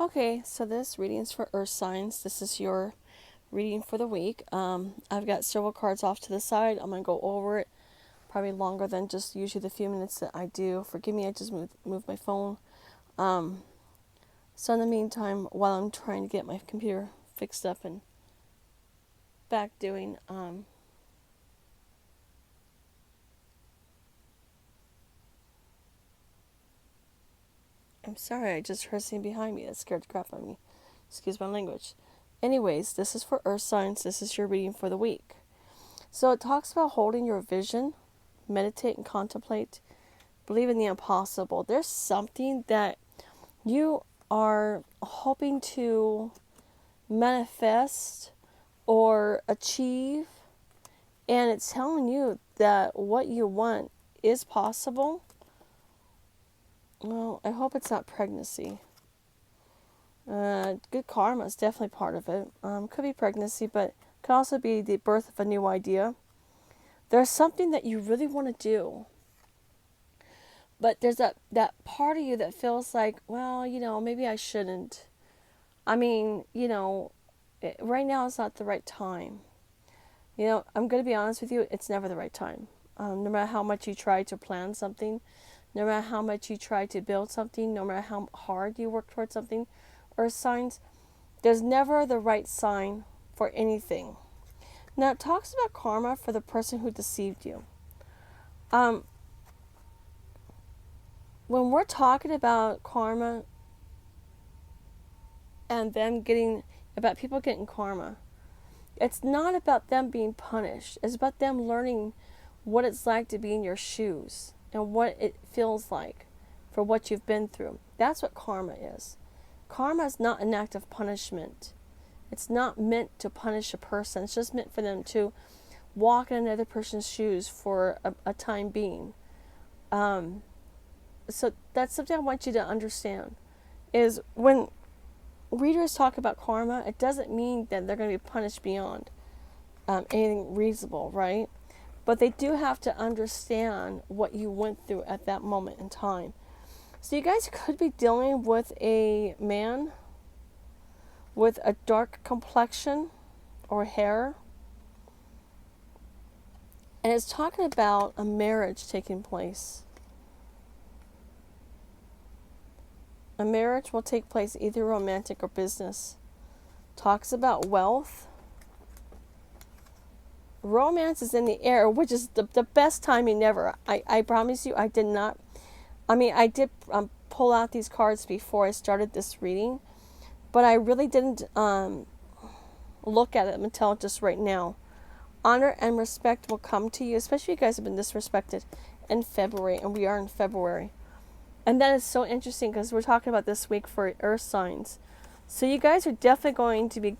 Okay, so this reading is for Earth signs. This is your reading for the week. I've got several cards off to the side. I'm going to go over it probably longer than just usually the few minutes that I do. Forgive me, I just moved my phone. Um, so in the meantime, while I'm trying to get my computer fixed up and back doing, I'm sorry, I just heard something behind me that scared the crap out of me. Excuse my language. Anyways, this is for Earth signs. This is your reading for the week. So it talks about holding your vision, meditate and contemplate, believe in the impossible. There's something that you are hoping to manifest or achieve, and it's telling you that what you want is possible. Well, I hope it's not pregnancy. Good karma is definitely part of it. Could be pregnancy, but could also be the birth of a new idea. There's something that you really want to do, but there's that part of you that feels like, well, maybe I shouldn't. I mean, right now is not the right time. I'm going to be honest with you, it's never the right time. No matter how much you try to plan something, no matter how much you try to build something, no matter how hard you work towards something, or signs, there's never the right sign for anything. Now, it talks about karma for the person who deceived you. When we're talking about karma and about people getting karma, it's not about them being punished. It's about them learning what it's like to be in your shoes and what it feels like for what you've been through. That's what karma is. Karma is not an act of punishment. It's not meant to punish a person. It's just meant for them to walk in another person's shoes for a time being. So that's something I want you to understand, is when readers talk about karma, it doesn't mean that they're going to be punished beyond anything reasonable, right? But they do have to understand what you went through at that moment in time. So you guys could be dealing with a man with a dark complexion or hair. And it's talking about a marriage taking place. A marriage will take place either romantic or business. Talks about wealth. Romance is in the air, which is the best timing ever. I promise you, I did pull out these cards before I started this reading, but I really didn't look at them until just right now. Honor and respect will come to you, especially if you guys have been disrespected in February, and we are in February. And that is so interesting because we're talking about this week for Earth signs. So you guys are definitely going to be...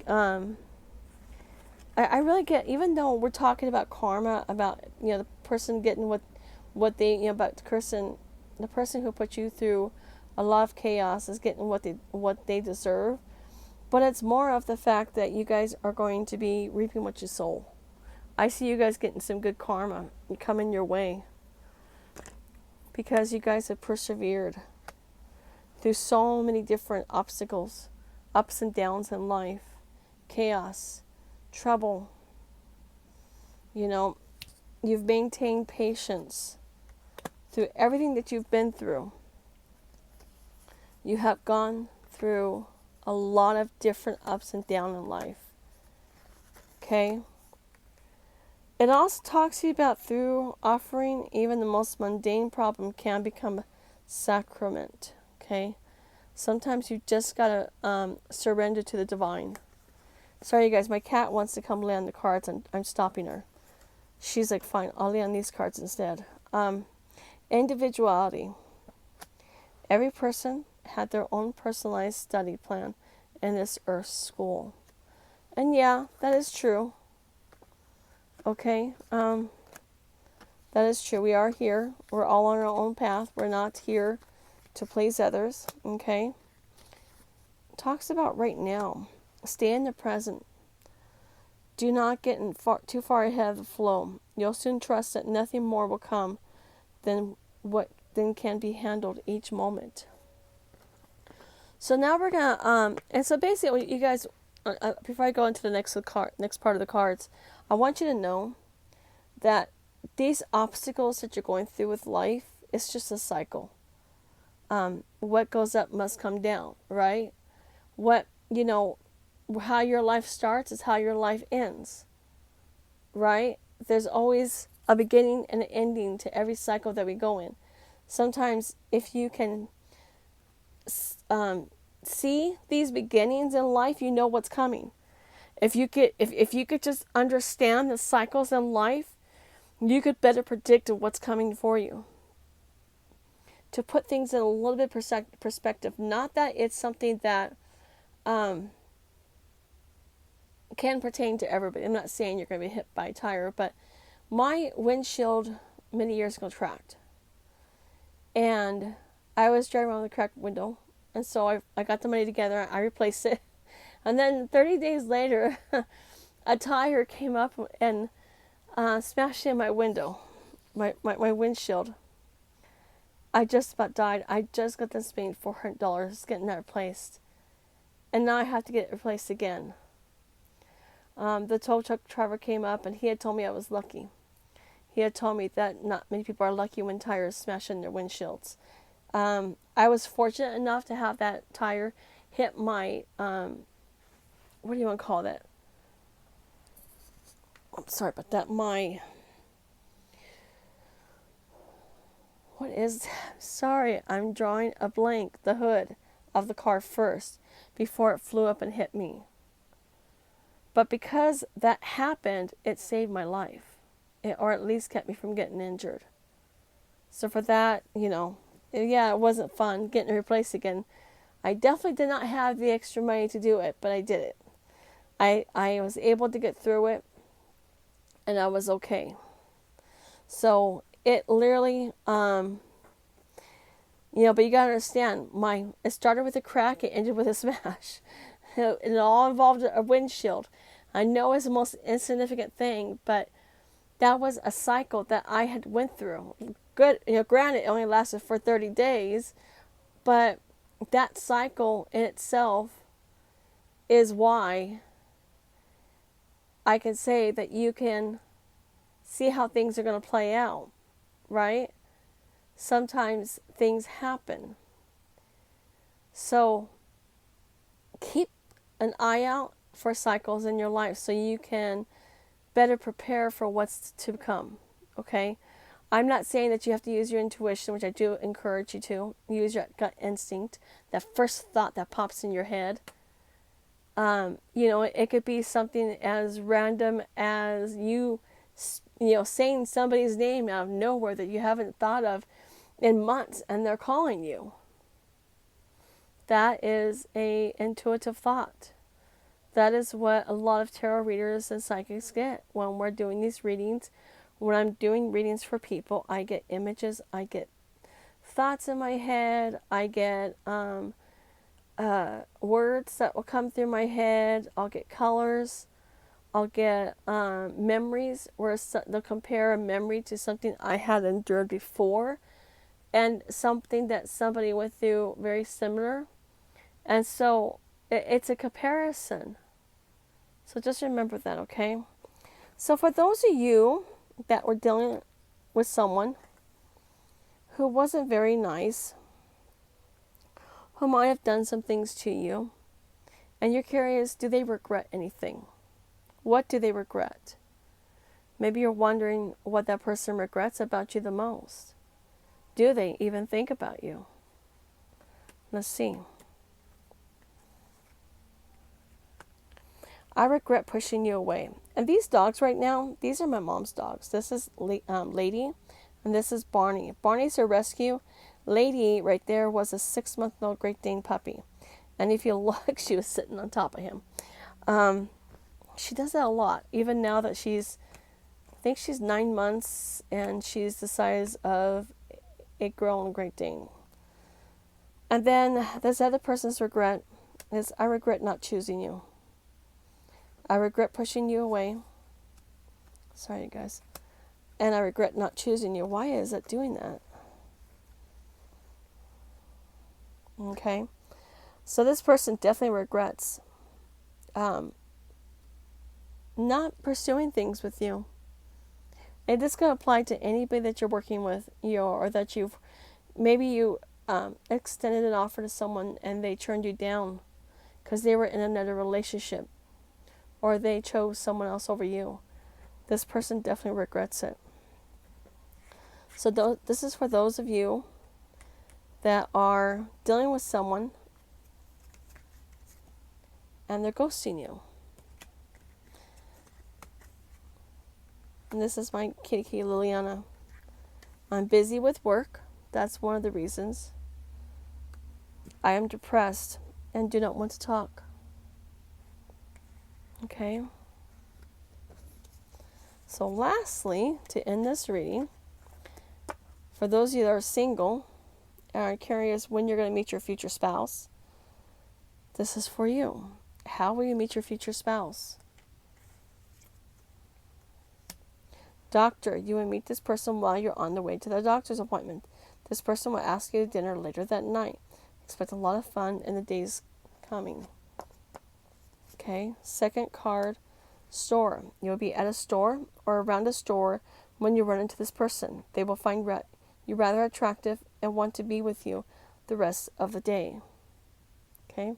I really get, even though we're talking about karma, about, the person getting what they, about the person who put you through a lot of chaos is getting what they deserve. But it's more of the fact that you guys are going to be reaping what you sow. I see you guys getting some good karma coming your way, because you guys have persevered through so many different obstacles, ups and downs in life, chaos, trouble. You've maintained patience through everything that you've been through. You have gone through a lot of different ups and downs in life. Okay? It also talks to you about through offering, even the most mundane problem can become a sacrament. Okay? Sometimes you just gotta surrender to the divine. Sorry, you guys, my cat wants to come lay on the cards, and I'm stopping her. She's like, fine, I'll lay on these cards instead. Individuality. Every person had their own personalized study plan in this Earth school. And yeah, that is true. Okay, that is true. We are here. We're all on our own path. We're not here to please others. Okay. Talks about right now. Stay in the present. Do not get too far ahead of the flow. You'll soon trust that nothing more will come than what then can be handled each moment. So now we're gonna and so basically, you guys, before I go into the next part of the cards, I want you to know that these obstacles that you're going through with life, it's just a cycle. What goes up must come down, right? What, how your life starts is how your life ends, right? There's always a beginning and an ending to every cycle that we go in. Sometimes, if you can see these beginnings in life, you know what's coming. If you could just understand the cycles in life, you could better predict what's coming for you. To put things in a little bit perspective, not that it's something that can pertain to everybody. I'm not saying you're going to be hit by a tire, but my windshield many years ago cracked. And I was driving around with a cracked window. And so I got the money together, I replaced it. And then 30 days later, a tire came up and smashed in my window, my windshield. I just about died. I just got this paying $400 getting that replaced. And now I have to get it replaced again. The tow truck driver came up and he had told me I was lucky. He had told me that not many people are lucky when tires smash in their windshields. I was fortunate enough to have that tire hit my, what do you want to call that? I'm sorry about that. What is, sorry, I'm drawing a blank. The hood of the car first before it flew up and hit me. But because that happened, it saved my life. Or at least kept me from getting injured. So for that, yeah, it wasn't fun getting it replaced again. I definitely did not have the extra money to do it, but I did it. I was able to get through it, and I was okay. So it literally, but you gotta understand, it started with a crack, it ended with a smash. It all involved a windshield. I know it's the most insignificant thing, but that was a cycle that I had went through. Good, granted, it only lasted for 30 days, but that cycle in itself is why I can say that you can see how things are going to play out, right? Sometimes things happen. So keep an eye out for cycles in your life so you can better prepare for what's to come, okay? I'm not saying that you have to use your intuition, which I do encourage you to. Use your gut instinct, that first thought that pops in your head. It could be something as random as saying somebody's name out of nowhere that you haven't thought of in months and they're calling you. That is a intuitive thought. That is what a lot of tarot readers and psychics get when we're doing these readings. When I'm doing readings for people, I get images, I get thoughts in my head, I get words that will come through my head, I'll get colors, I'll get memories where they'll compare a memory to something I had endured before and something that somebody went through very similar. And so it's a comparison. So just remember that, okay? So for those of you that were dealing with someone who wasn't very nice, who might have done some things to you, and you're curious, do they regret anything? What do they regret? Maybe you're wondering what that person regrets about you the most. Do they even think about you? Let's see. I regret pushing you away. And these dogs right now, these are my mom's dogs. This is Lady, and this is Barney. Barney's a rescue. Lady right there was a 6-month-old Great Dane puppy. And if you look, she was sitting on top of him. She does that a lot, even now that I think she's 9 months, and she's the size of a grown Great Dane. And then this other person's regret is, I regret not choosing you. I regret pushing you away. Sorry, you guys. And I regret not choosing you. Why is it doing that? Okay. So this person definitely regrets not pursuing things with you. And this can apply to anybody that you're working with, or that maybe you extended an offer to someone and they turned you down because they were in another relationship, or they chose someone else over you. This person definitely regrets it. So this is for those of you that are dealing with someone and they're ghosting you. And this is my kitty Liliana. I'm busy with work. That's one of the reasons. I am depressed and do not want to talk. Okay. So lastly, to end this reading, for those of you that are single and are curious when you're going to meet your future spouse, this is for you. How will you meet your future spouse? Doctor, you will meet this person while you're on the way to the doctor's appointment. This person will ask you to dinner later that night. Expect a lot of fun in the days coming. Okay, second card, store. You'll be at a store or around a store when you run into this person. They will find you rather attractive and want to be with you the rest of the day. Okay,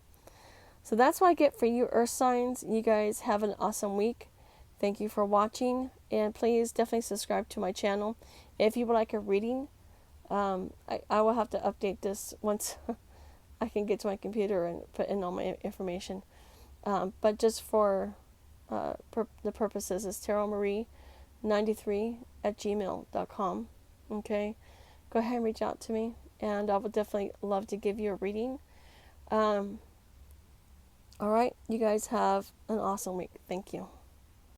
so that's what I get for you, Earth signs. You guys have an awesome week. Thank you for watching, and please definitely subscribe to my channel. If you would like a reading, I will have to update this once I can get to my computer and put in all my information. But just for the purposes, is tarotmarie93@gmail.com. Okay, go ahead and reach out to me, and I would definitely love to give you a reading. All right, you guys have an awesome week. Thank you.